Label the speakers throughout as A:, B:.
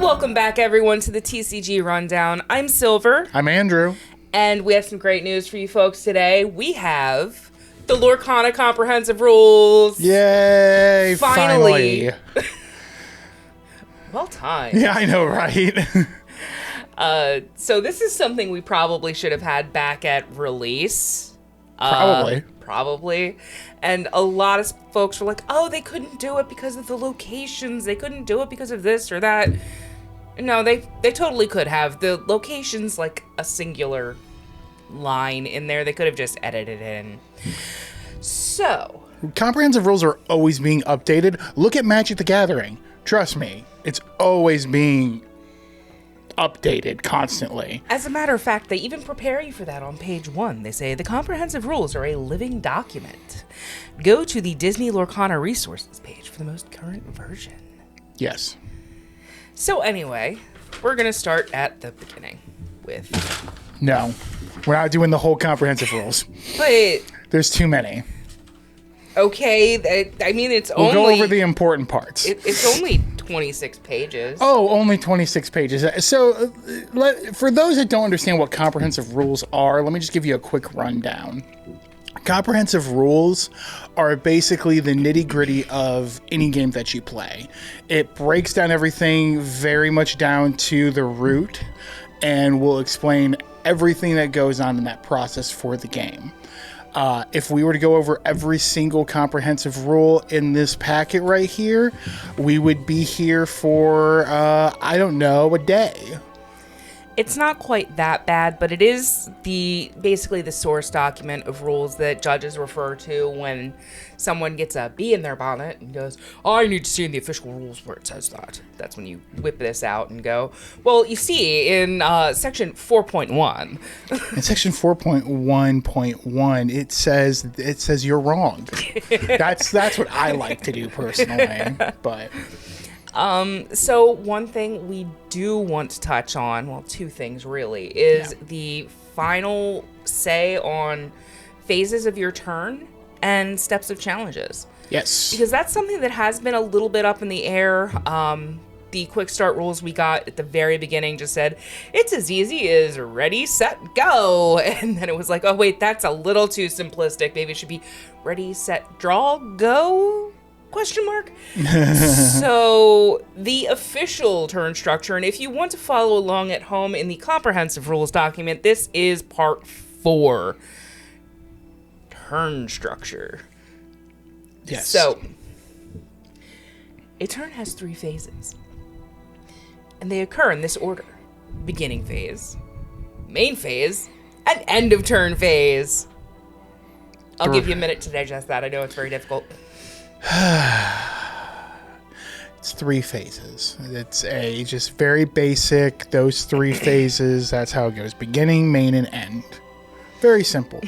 A: Welcome back, everyone, to the TCG Rundown. I'm Silver.
B: I'm Andrew.
A: And we have some great news for you folks today. We have the Lorcana Comprehensive Rules.
B: Yay! Finally.
A: Well timed.
B: Yeah, I know, right?
A: So this is something we probably should have had back at release. Probably. And a lot of folks were like, oh, they couldn't do it because of the locations. They couldn't do it because of this or that. No, they totally could have. The location's like a singular line in there. They could have just edited it in. So.
B: Comprehensive rules are always being updated. Look at Magic the Gathering. Trust me, it's always being updated constantly.
A: As a matter of fact, they even prepare you for that on page 1. They say the comprehensive rules are a living document. Go to the Disney Lorcana resources page for the most current version.
B: Yes.
A: So anyway, we're going to start at the beginning with...
B: No, we're not doing the whole comprehensive rules.
A: But...
B: There's too many.
A: Okay, I mean,
B: We'll go over the important parts.
A: It's only 26 pages.
B: Oh, only 26 pages. So, for those that don't understand what comprehensive rules are, let me just give you a quick rundown. Comprehensive rules are basically the nitty-gritty of any game that you play. It breaks down everything very much down to the root and will explain everything that goes on in that process for the game. If we were to go over every single comprehensive rule in this packet right here, we would be here for, I don't know, a day.
A: It's not quite that bad, but it is basically the source document of rules that judges refer to when someone gets a bee in their bonnet and goes, oh, I need to see in the official rules where it says that. That's when you whip this out and go, well, you see, in section 4.1.
B: In section 4.1.1, it says you're wrong. That's what I like to do personally, but...
A: So one thing we do want to touch on, well, two things really, is the final say on phases of your turn and steps of challenges.
B: Yes.
A: Because that's something that has been a little bit up in the air. The quick start rules we got at the very beginning just said, it's as easy as ready, set, go. And then it was like, oh, wait, that's a little too simplistic. Maybe it should be ready, set, draw, go? ? So the official turn structure, and if you want to follow along at home in the comprehensive rules document, this is part 4. Turn structure.
B: Yes.
A: So a turn has 3 phases, and they occur in this order: beginning phase, main phase, and end of turn phase. I'll give you a minute to digest that. I know it's very difficult.
B: It's 3 phases. It's just very basic, those 3 phases. That's how it goes: beginning, main, and end. Very simple.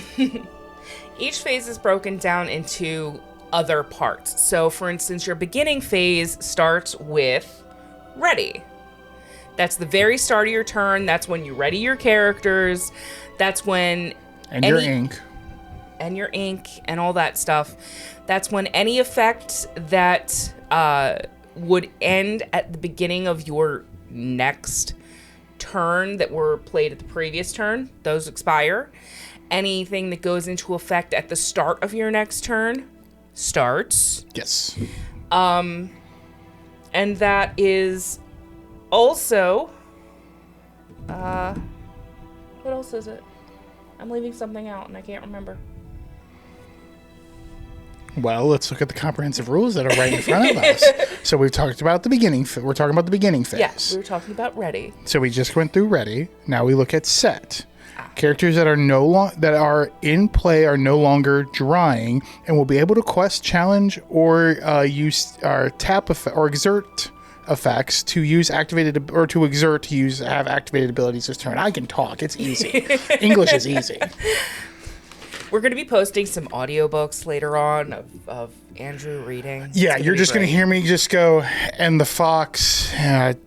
A: Each phase is broken down into other parts. So for instance, your beginning phase starts with ready. That's the very start of your turn. That's when you ready your characters. That's when
B: your ink
A: and all that stuff. That's when any effect that would end at the beginning of your next turn that were played at the previous turn, those expire. Anything that goes into effect at the start of your next turn starts.
B: Yes.
A: And that is also... what else is it? I'm leaving something out and I can't remember.
B: Well, let's look at the comprehensive rules that are right in front of us. So we've talked about the beginning. We're talking about the beginning phase.
A: Yes, we were talking about ready.
B: So we just went through ready. Now we look at set. Characters that are in play are no longer drawing and will be able to quest, challenge, or use or tap or exert effects to use activated or to exert to have activated abilities this turn. I can talk. It's easy. English is easy.
A: We're going to be posting some audiobooks later on of Andrew reading.
B: Yeah, you're just going to hear me just go, and the fox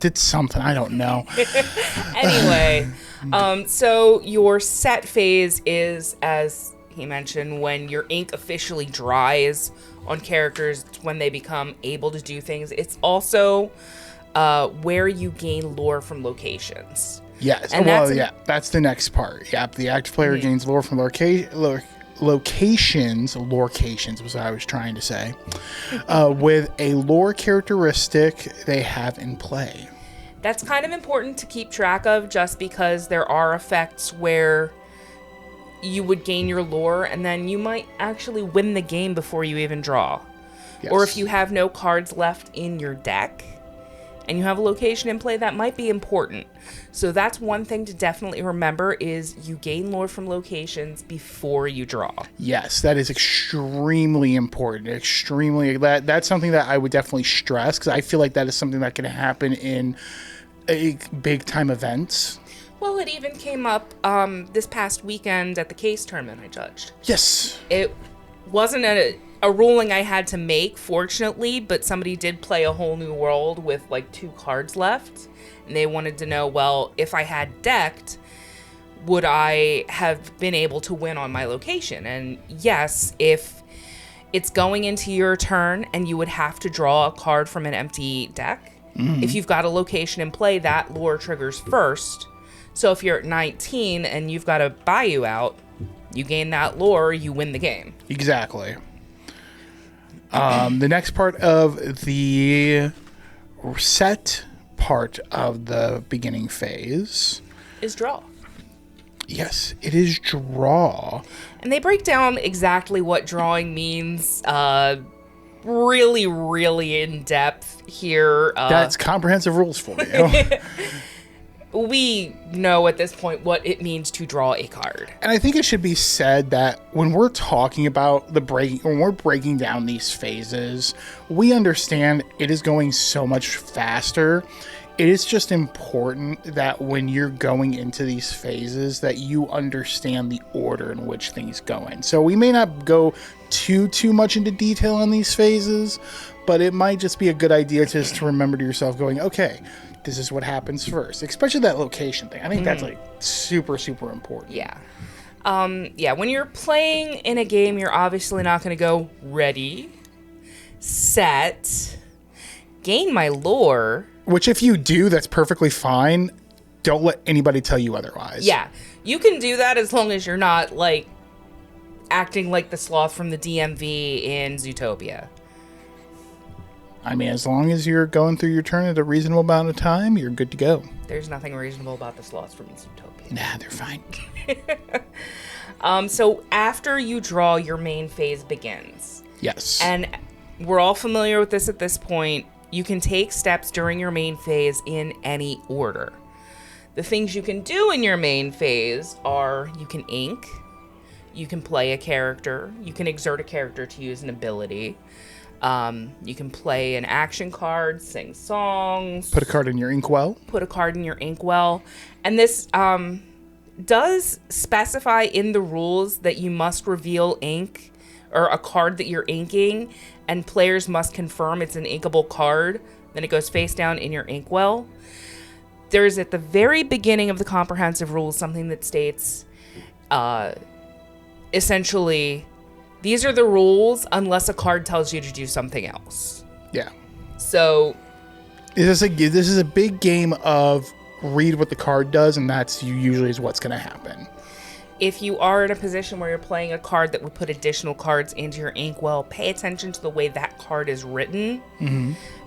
B: did something. I don't know.
A: Anyway, so your set phase is, as he mentioned, when your ink officially dries on characters, when they become able to do things. It's also where you gain lore from locations.
B: Yes.
A: And
B: that's the next part. Yep. The active player gains lore from locations. Locations was what I was trying to say. With a lore characteristic they have in play.
A: That's kind of important to keep track of, just because there are effects where you would gain your lore and then you might actually win the game before you even draw.
B: Yes.
A: Or if you have no cards left in your deck and you have a location in play, that might be important. So that's one thing to definitely remember, is you gain lore from locations before you draw.
B: Yes, that is extremely important. That's something that I would definitely stress, because I feel like that is something that can happen in big time events.
A: Well, it even came up this past weekend at the case tournament I judged.
B: Yes.
A: It wasn't a ruling I had to make, fortunately, but somebody did play a whole new world with like 2 cards left, and they wanted to know, well, if I had decked, would I have been able to win on my location? And yes, if it's going into your turn and you would have to draw a card from an empty deck, if you've got a location in play, that lore triggers first. So if you're at 19 and you've got a Bayou out, you gain that lore, you win the game.
B: Exactly. The next part of the set part of the beginning phase
A: is draw.
B: Yes, it is draw.
A: And they break down exactly what drawing means really, really in depth here.
B: That's comprehensive rules for you.
A: We know at this point what it means to draw a card.
B: And I think it should be said that when we're talking about when we're breaking down these phases, we understand it is going so much faster. It is just important that when you're going into these phases that you understand the order in which things go in. So we may not go too much into detail on these phases, but it might just be a good idea just to remember to yourself going, okay, this is what happens first, especially that location thing. I think that's like super, super important.
A: Yeah. When you're playing in a game, you're obviously not going to go ready, set, gain my lore.
B: Which if you do, that's perfectly fine. Don't let anybody tell you otherwise.
A: Yeah. You can do that as long as you're not like acting like the sloth from the DMV in Zootopia.
B: I mean, as long as you're going through your turn at a reasonable amount of time, you're good to go.
A: There's nothing reasonable about the sloths from Zootopia.
B: Nah, they're fine.
A: So after you draw, your main phase begins.
B: Yes.
A: And we're all familiar with this at this point. You can take steps during your main phase in any order. The things you can do in your main phase are you can ink, you can play a character, you can exert a character to use an ability. You can play an action card, sing songs.
B: Put a card in your inkwell.
A: Put a card in your inkwell. And this does specify in the rules that you must reveal ink or a card that you're inking, and players must confirm it's an inkable card. Then it goes face down in your inkwell. There's at the very beginning of the comprehensive rules something that states essentially, these are the rules unless a card tells you to do something else.
B: Yeah.
A: So
B: this is a big game of read what the card does, and that's usually is what's going to happen.
A: If you are in a position where you're playing a card that would put additional cards into your inkwell, pay attention to the way that card is written,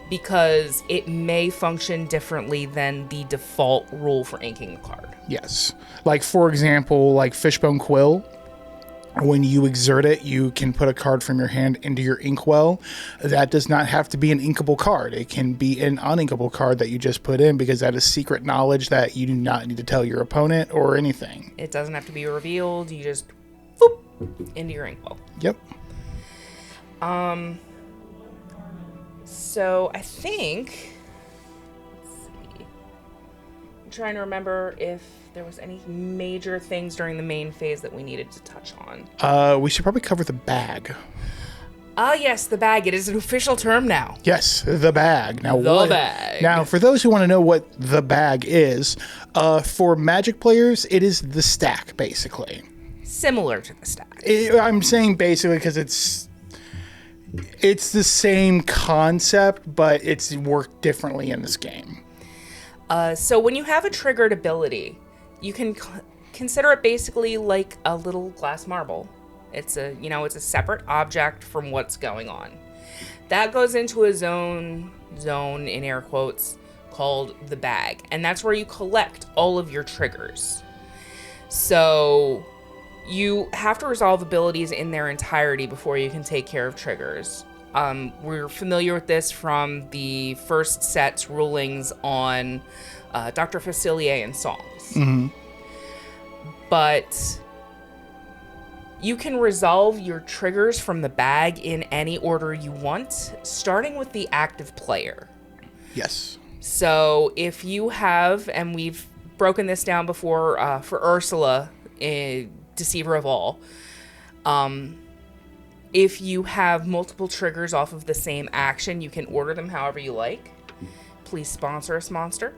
A: because it may function differently than the default rule for inking a card.
B: Yes. Like, for example, like Fishbone Quill. When you exert it, you can put a card from your hand into your inkwell. That does not have to be an inkable card. It can be an uninkable card that you just put in, because that is secret knowledge that you do not need to tell your opponent or anything.
A: It doesn't have to be revealed. You just boop into your inkwell.
B: Yep.
A: So I think, let's see. I'm trying to remember if there was any major things during the main phase that we needed to touch on.
B: We should probably cover the bag.
A: Yes, the bag. It is an official term now.
B: Yes, the bag. Now,
A: bag.
B: Now, for those who want to know what the bag is, for Magic players, it is the stack, basically.
A: Similar to the stack.
B: I'm saying basically because It's the same concept, but it's worked differently in this game.
A: So when you have a triggered ability, you can consider it basically like a little glass marble. It's a separate object from what's going on. That goes into a zone in air quotes called the bag, and that's where you collect all of your triggers. So you have to resolve abilities in their entirety before you can take care of triggers. We're familiar with this from the first set's rulings on Dr. Facilier and songs.
B: Mm-hmm.
A: But you can resolve your triggers from the bag in any order you want, starting with the active player.
B: Yes.
A: So if you have, and we've broken this down before for Ursula, Deceiver of All, if you have multiple triggers off of the same action, you can order them however you like. Please sponsor us, Monster.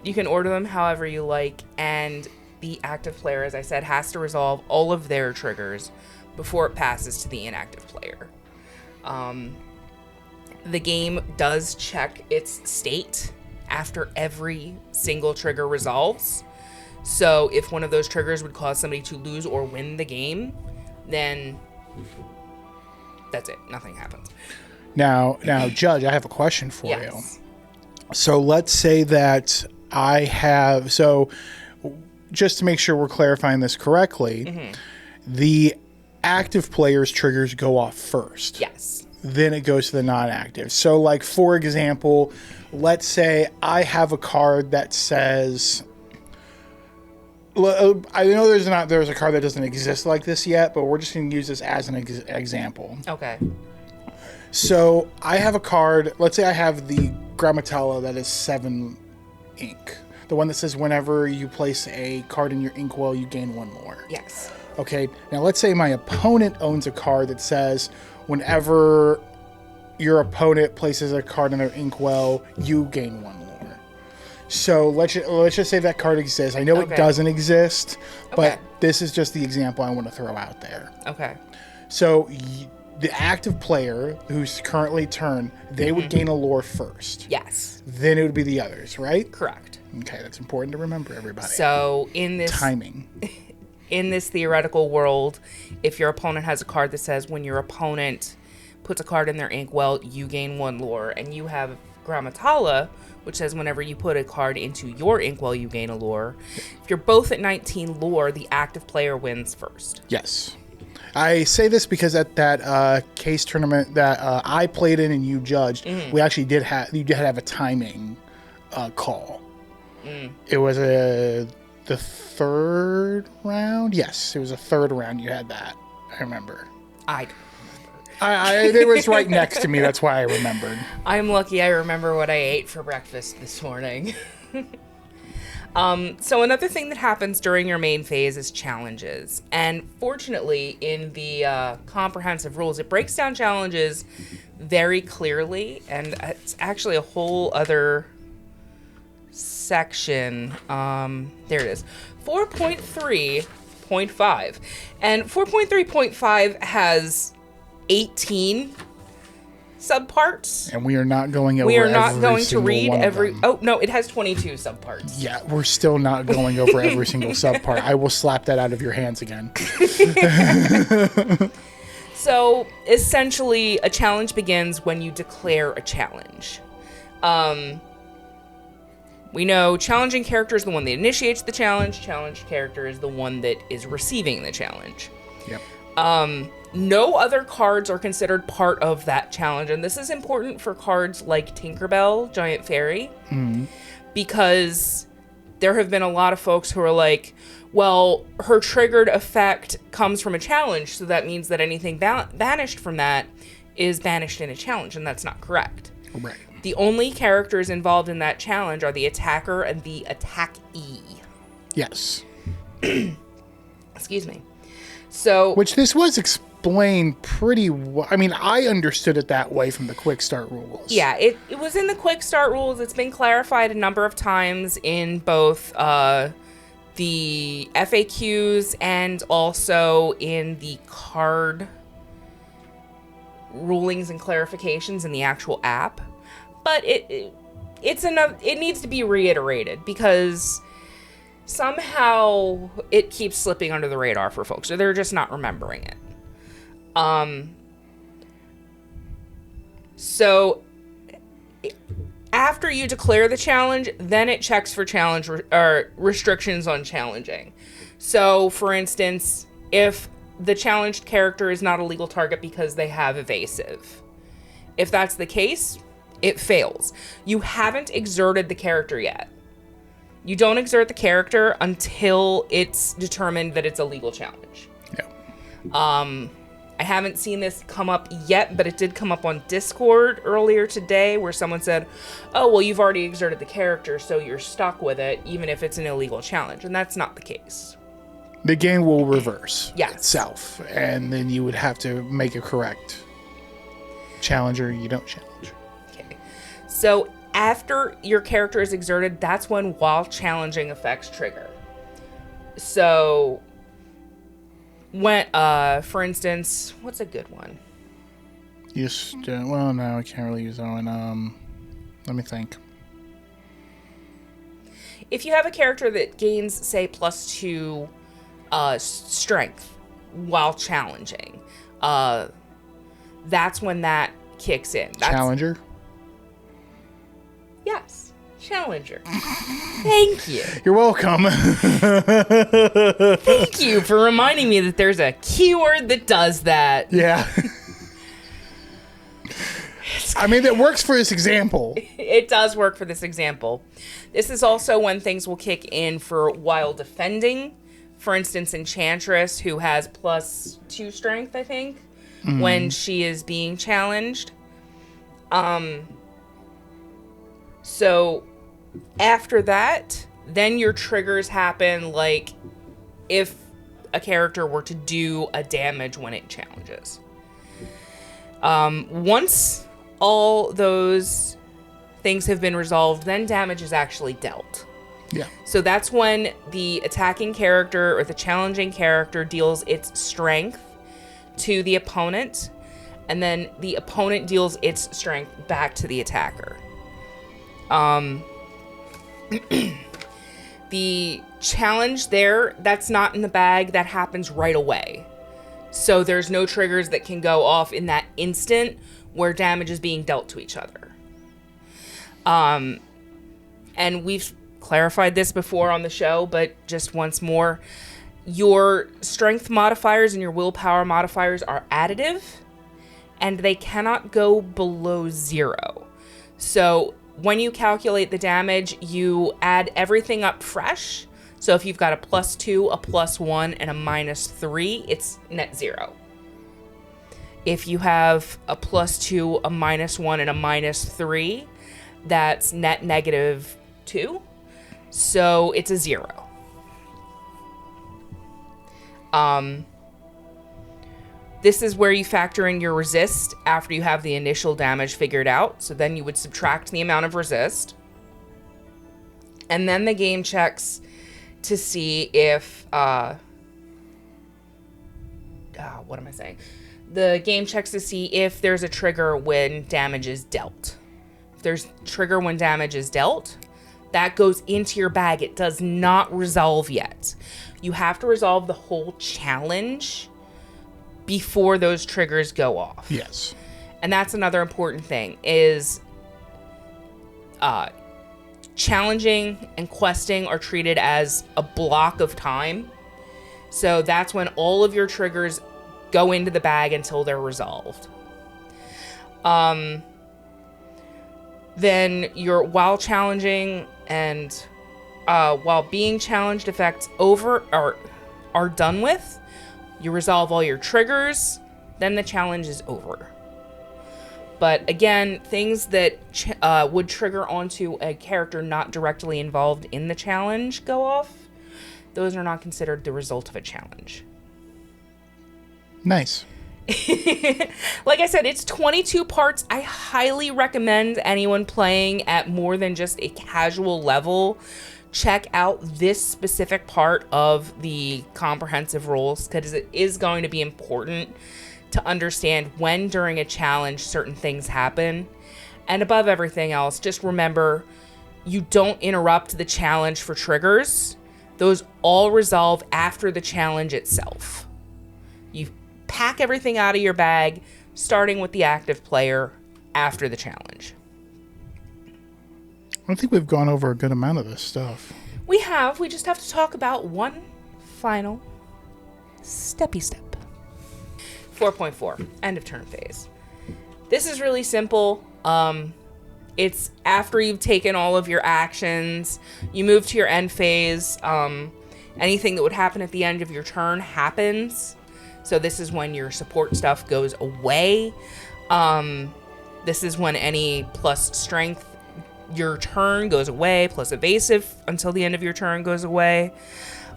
A: You can order them however you like, and the active player, as I said, has to resolve all of their triggers before it passes to the inactive player. The game does check its state after every single trigger resolves. So if one of those triggers would cause somebody to lose or win the game, then that's it. Nothing happens.
B: Now, Judge, I have a question for you.
A: Yes.
B: So let's say that I have, so just to make sure we're clarifying this correctly, the active player's triggers go off first.
A: Yes.
B: Then it goes to the non-active. So like, for example, let's say I have a card that says, I know there's a card that doesn't exist like this yet, but we're just going to use this as an example.
A: Okay.
B: So I have a card, let's say I have the Grammatella that is 7 ink. The one that says whenever you place a card in your inkwell, you gain 1 more.
A: Yes.
B: Okay, now let's say my opponent owns a card that says whenever your opponent places a card in their inkwell, you gain 1 more. So let's just say that card exists. I know it doesn't exist, but this is just the example I want to throw out there.
A: Okay.
B: So the active player who's currently turned, they would gain a lore first.
A: Yes.
B: Then it would be the others, right?
A: Correct.
B: Okay, that's important to remember, everybody.
A: So in this
B: timing.
A: In this theoretical world, if your opponent has a card that says when your opponent puts a card in their inkwell, you gain 1 lore, and you have Grammatella, which says whenever you put a card into your inkwell, you gain a lore. If you're both at 19 lore, the active player wins first.
B: Yes. I say this because at that case tournament that I played in and you judged, we actually did have a timing call. It was the 3rd round. Yes, it was a 3rd round. You had that. I remember.
A: I don't remember.
B: It was right next to me. That's why I remembered.
A: I'm lucky I remember what I ate for breakfast this morning. So another thing that happens during your main phase is challenges. And fortunately, in the comprehensive rules, it breaks down challenges very clearly. And it's actually a whole other section. There it is. 4.3.5. And 4.3.5 has 18 subparts.
B: And we are not going over
A: We are not
B: every
A: going to
B: single
A: read
B: one of
A: every...
B: them.
A: Oh, no, it has 22 subparts.
B: Yeah, we're still not going over every single subpart. I will slap that out of your hands again.
A: So, essentially, a challenge begins when you declare a challenge. We know challenging character is the one that initiates the challenge. Challenged character is the one that is receiving the challenge.
B: Yep.
A: No other cards are considered part of that challenge. And this is important for cards like Tinkerbell, Giant Fairy, because there have been a lot of folks who are like, well, her triggered effect comes from a challenge, so that means that anything banished from that is banished in a challenge, and that's not correct.
B: Right.
A: The only characters involved in that challenge are the attacker and the attackee.
B: Yes.
A: Excuse me. So,
B: which this was explained pretty well. I mean, I understood it that way from the quick start rules.
A: Yeah, it was in the quick start rules. It's been clarified a number of times in both the FAQs and also in the card rulings and clarifications in the actual app. But it's enough. It needs to be reiterated because somehow it keeps slipping under the radar for folks, or they're just not remembering it. So after you declare the challenge, then it checks for challenge or restrictions on challenging. So, for instance, if the challenged character is not a legal target because they have evasive, if that's the case, it fails. You haven't exerted the character yet. You don't exert the character until it's determined that it's a legal challenge.
B: Yeah.
A: I haven't seen this come up yet, but it did come up on Discord earlier today where someone said, oh, well, you've already exerted the character, so you're stuck with it, even if it's an illegal challenge. And that's not the case.
B: The game will reverse
A: Yes.
B: itself, and then you would have to make a correct challenge or you don't challenge.
A: Okay. So after your character is exerted, that's when while challenging effects trigger. So when, for instance, what's a good one?
B: Well, no, I can't really use that one. Let me think.
A: If you have a character that gains, say, +2 strength while challenging, that's when that kicks in.
B: Challenger?
A: Yes. Challenger. Thank you.
B: You're welcome.
A: Thank you for reminding me that there's a keyword that does that.
B: Yeah. I mean, that works for this example.
A: It does work for this example. This is also when things will kick in for while defending. For instance, Enchantress, who has +2 strength, I think, when she is being challenged. So after that, then your triggers happen like if a character were to do a damage when it challenges. Once all those things have been resolved, then damage is actually dealt.
B: Yeah.
A: So that's when the attacking character or the challenging character deals its strength to the opponent, and then the opponent deals its strength back to the attacker. The challenge there, that's not in the bag, that happens right away. So there's no triggers that can go off in that instant where damage is being dealt to each other. And we've clarified this before on the show, but just once more, your strength modifiers and your willpower modifiers are additive, and they cannot go below 0. So when you calculate the damage, you add everything up fresh. So if you've got a +2, a +1, and a -3, it's net 0. If you have a +2, a -1, and a -3, that's net -2. So it's a 0. This is where you factor in your resist after you have the initial damage figured out. So then you would subtract the amount of resist. And then the game checks to see if, what am I saying? The game checks to see if there's a trigger when damage is dealt. If there's trigger when damage is dealt, that goes into your bag. It does not resolve yet. You have to resolve the whole challenge before those triggers go off.
B: Yes.
A: And that's another important thing is challenging and questing are treated as a block of time. So that's when all of your triggers go into the bag until they're resolved. Then your while challenging and while being challenged effects over are done with. You resolve all your triggers, then the challenge is over. But again, things that would trigger onto a character not directly involved in the challenge go off. Those are not considered the result of a challenge.
B: Nice.
A: Like I said, it's 22 parts. I highly recommend anyone playing at more than just a casual level check out this specific part of the comprehensive rules, because it is going to be important to understand when during a challenge certain things happen. And above everything else, just remember, you don't interrupt the challenge for triggers. Those all resolve after the challenge itself. You pack everything out of your bag, starting with the active player after the challenge.
B: I think we've gone over a good amount of this stuff.
A: We just have to talk about one final steppy step. 4.4, end of turn phase. This is really simple. It's after you've taken all of your actions, you move to your end phase. Anything that would happen at the end of your turn happens. So this is when your support stuff goes away. This is when any plus strength your turn goes away, plus evasive until the end of your turn goes away.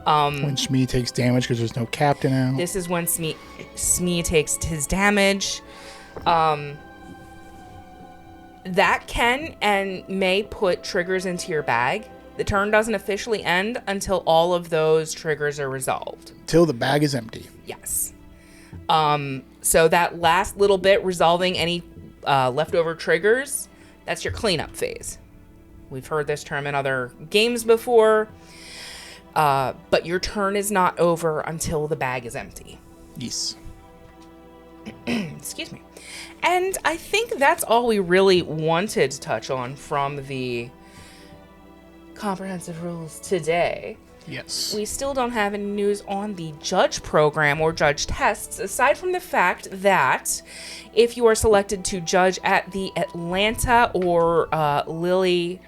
B: When Smee takes damage because there's no captain out.
A: This is when Smee takes his damage. That can and may put triggers into your bag. The turn doesn't officially end until all of those triggers are resolved.
B: Till the bag is empty.
A: Yes. So that last little bit, resolving any leftover triggers, that's your cleanup phase. We've heard this term in other games before, but your turn is not over until the bag is empty.
B: Yes.
A: Excuse me. And I think that's all we really wanted to touch on from the comprehensive rules today.
B: Yes.
A: We still don't have any news on the judge program or judge tests, aside from the fact that if you are selected to judge at the Atlanta or Lily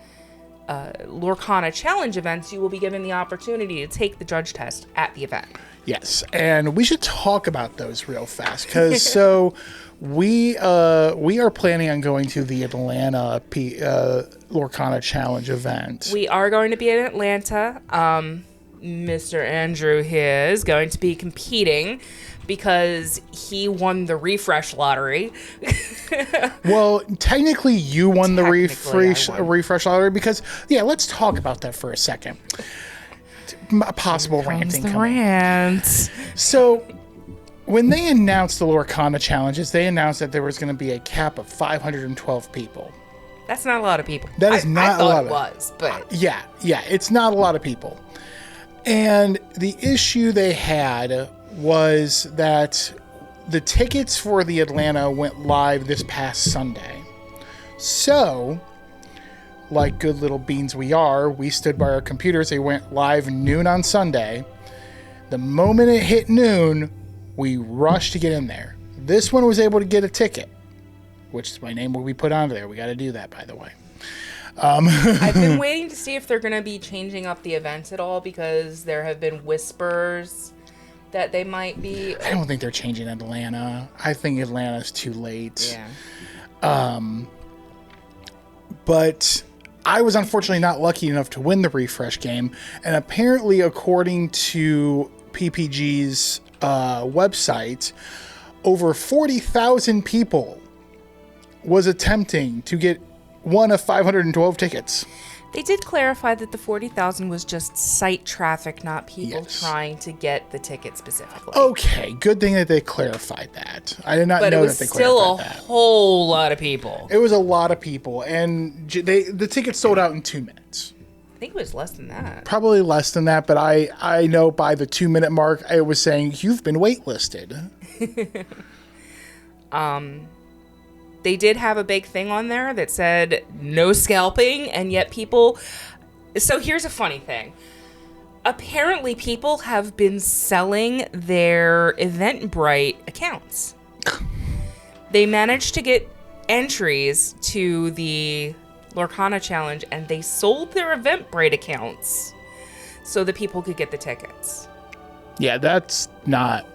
A: Lorcana Challenge events, you will be given the opportunity to take the judge test at the event.
B: Yes, and we should talk about those real fast, because so we are planning on going to the Atlanta Lorcana Challenge event.
A: We are going to be in Atlanta. Mr. Andrew here is going to be competing because he won the refresh lottery.
B: Well, technically you won the
A: Technically,
B: refresh lottery because, yeah, let's talk about that for a second. Possible ranting coming.
A: Rants.
B: So when they announced the Lorcana challenges, they announced that there was going to be a cap of 512 people.
A: That's not a lot of people.
B: That is not a lot.
A: It was, but
B: yeah, it's not a lot of people. And the issue they had was that the tickets for the Atlanta went live this past Sunday. So, like good little beans we are, we stood by our computers. They went live noon on Sunday. The moment it hit noon, we rushed to get in there. This one was able to get a ticket, which my name will be put onto there. We got to do that, by the way.
A: I've been waiting to see if they're going to be changing up the events at all, because there have been whispers that they might be.
B: I don't think they're changing Atlanta. I think Atlanta's too late.
A: Yeah.
B: But I was unfortunately not lucky enough to win the refresh game. And apparently, according to PPG's website, over 40,000 people was attempting to get one of 512 tickets.
A: They did clarify that the 40,000 was just site traffic, not people
B: Yes.
A: trying to get the ticket specifically.
B: Okay, good thing that they clarified that. I did not
A: but
B: know
A: it was
B: that they
A: still a
B: clarified that.
A: whole lot of people.
B: It was a lot of people, and the tickets sold out in 2 minutes.
A: I think it was less than that.
B: Probably less than that, but I know by the 2 minute mark, I was saying, you've been waitlisted.
A: They did have a big thing on there that said no scalping, and yet people... So here's a funny thing. Apparently people have been selling their Eventbrite accounts. They managed to get entries to the Lorcana Challenge, and they sold their Eventbrite accounts so that people could get the tickets.
B: Yeah, that's not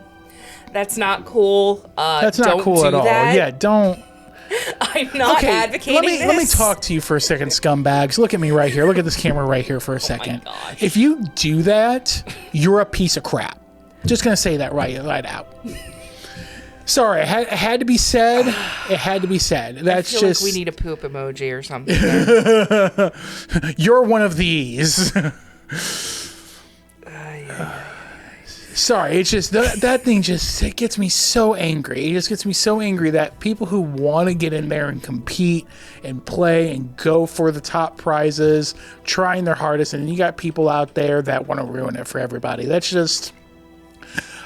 A: cool.
B: That's not
A: don't
B: cool
A: do
B: at all.
A: that.
B: Yeah, don't.
A: I'm not advocating this.
B: Let me talk to you for a second, scumbags. Look at me right here. Look at this camera right here for a second.
A: gosh.
B: If you do that, you're a piece of crap. Just gonna say that right out. Sorry, it had to be said. It had to be said. That's
A: I feel
B: just.
A: like we need a poop emoji or something. There.
B: You're one of these. Sorry, it's just that thing just it gets me so angry. It just gets me so angry that people who want to get in there and compete and play and go for the top prizes, trying their hardest, and you got people out there that want to ruin it for everybody. That's just.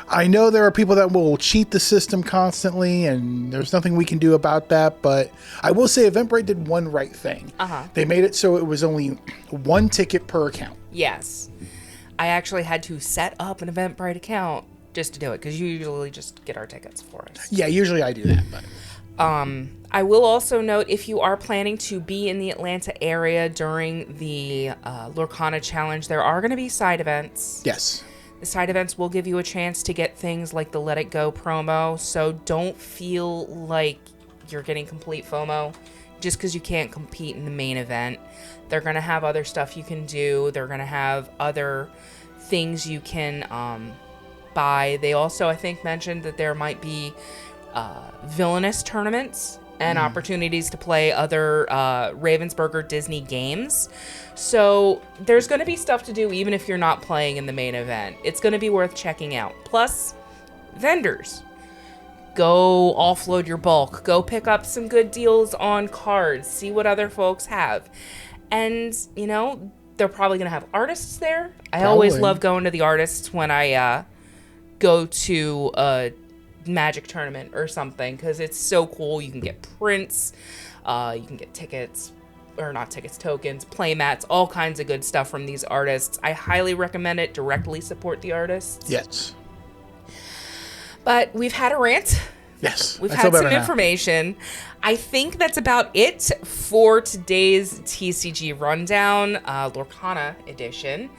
B: I know there are people that will cheat the system constantly, and there's nothing we can do about that, but I will say Eventbrite did one right thing. They made it so it was only one ticket per account.
A: Yes. I actually had to set up an Eventbrite account just to do it, because you usually just get our tickets for us.
B: Yeah, usually I do that, but...
A: I will also note, if you are planning to be in the Atlanta area during the Lorcana Challenge, there are going to be side events.
B: Yes.
A: The side events will give you a chance to get things like the Let It Go promo, so don't feel like you're getting complete FOMO just because you can't compete in the main event. They're going to have other stuff you can do. They're going to have other things you can buy. They also, I think, mentioned that there might be villainous tournaments and opportunities to play other Ravensburger Disney games. So there's going to be stuff to do even if you're not playing in the main event. It's going to be worth checking out. Plus, vendors. Go offload your bulk. Go pick up some good deals on cards. See what other folks have. And, you know, they're probably going to have artists there. I always love going to the artists when I go to a Magic tournament or something, because it's so cool. You can get prints, you can get tickets, or not tickets, tokens, play mats, all kinds of good stuff from these artists. I highly recommend it. Directly support the artists.
B: Yes.
A: But we've had a rant.
B: Yes.
A: We've had some information. I think that's about it for today's TCG Rundown, Lorcana edition.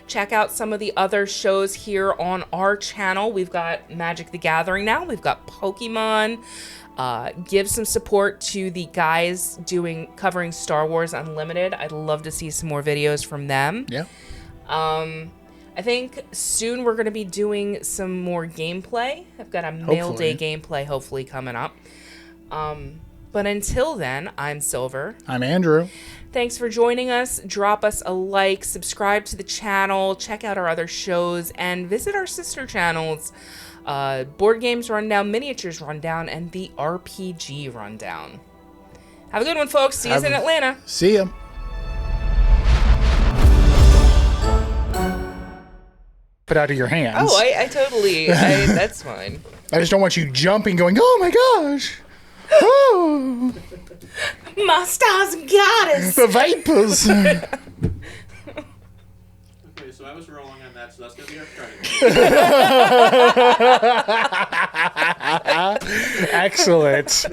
A: Check out some of the other shows here on our channel. We've got Magic the Gathering now. We've got Pokemon. Give some support to the guys covering Star Wars Unlimited. I'd love to see some more videos from them.
B: Yeah.
A: I think soon we're going to be doing some more gameplay. I've got a mail day gameplay hopefully coming up. But until then, I'm Silver.
B: I'm Andrew.
A: Thanks for joining us. Drop us a like, subscribe to the channel, check out our other shows, and visit our sister channels, Board Games Rundown, Miniatures Rundown, and the RPG Rundown. Have a good one, folks. See you in Atlanta.
B: See ya. Put out of your hands.
A: Oh, I totally. That's fine.
B: I just don't want you jumping, going, oh my gosh. Oh.
A: My stars and goddess.
B: The vapors.
C: Okay, so I was rolling on that, so that's going to be our starting.
B: Excellent.